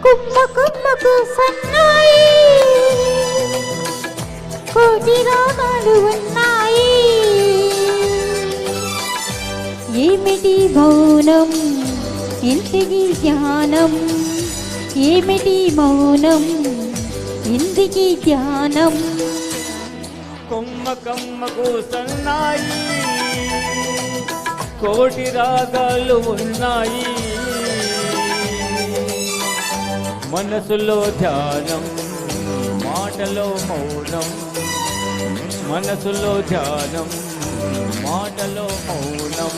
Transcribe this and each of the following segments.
కుమ్మ కుమ్మకు సన్నాయి కోటి రాగాలు ఉన్నాయి. ఏమిటి మౌనం ఇంటికి ధ్యానం, ఏమిటి మౌనం ఇంటికి ధ్యానం. కొమ్మ కమ్మకు సన్నాయి కోటి రాగాలు ఉన్నాయి. మనసులో ధ్యానం మాటలో మౌనం, మనసులో ధ్యానం మాటలో మౌనం.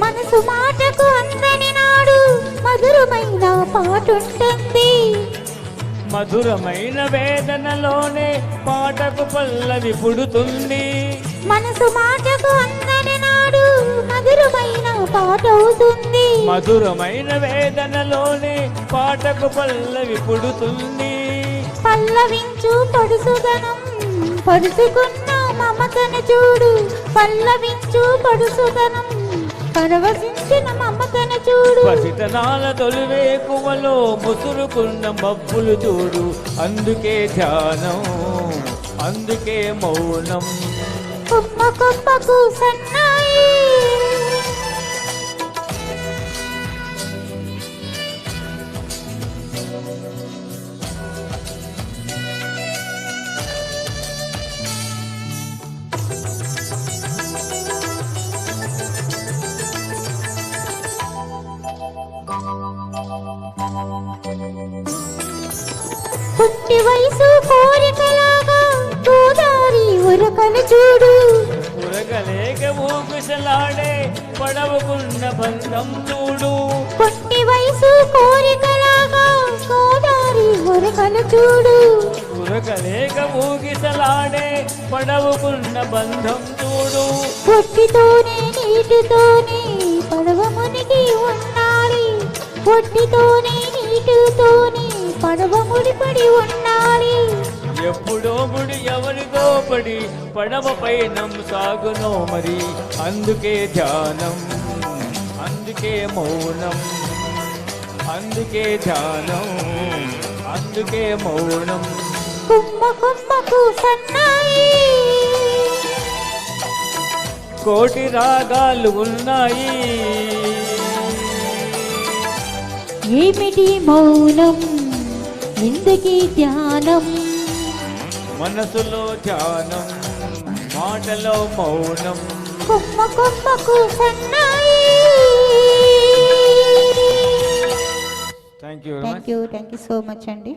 మనసు మాటకు అందని నాడు మధురమైన పాటుంటుంది. మధురమైన వేదనలోనే పాటకు పల్లవి పుడుతుంది. మనసు మాటకు అందని నాడు మధురమైన పాట అవుతుంది. మధురమైన వేదనలోనే పాటకు పల్లవి పుడుతుంది. పల్లవించు పడుసుదనం పరుచుకున్న మమతను చూడు, పల్లవించు పడుసుదనం పరవశించిన మమతను చూడు. పసితనాల తొలివేకువలో ముసురుకున్న మబ్బులు చూడు. అందుకే ధ్యానం, అందుకే మౌనం. కుమ్మ కుమ్మకు సన్నాయి పుట్టి వయసు కోరికలాగా గోదారి ఉరకలు చూడు. ఉరకలేక ఊగుసలాడే పడవకున్న బంధం చూడు. పుట్టి వయసు కోరికలాగా గోదారి ఉరకలు చూడు. ఉరకలేక ఊగిసలాడే పడవకున్న బంధం చూడు. ఒట్టితోనే నీటితోనే పడవ మునిగి ఉండాలి, ఒట్టితోనే నీటితోనే పడవ ముడిపడి ఉండాలి. ఎప్పుడో ముడి ఎవరిదో పడి పడవపై సాగునో మరి. అందుకే ధ్యానం, అందుకే మౌనం, అందుకే ధ్యానం, అందుకే మౌనం. కుమ్మ కుమ్మకు సన్నాయి కోటి రాగాలు ఉన్నాయి. ఏమిటి మౌనం ఇందుకీ ధ్యానం. మనసులో ధ్యానం మాటలో మౌనం. కుమ్మ కుమ్మకు సన్నాయి. Thank you thank you so much అండి.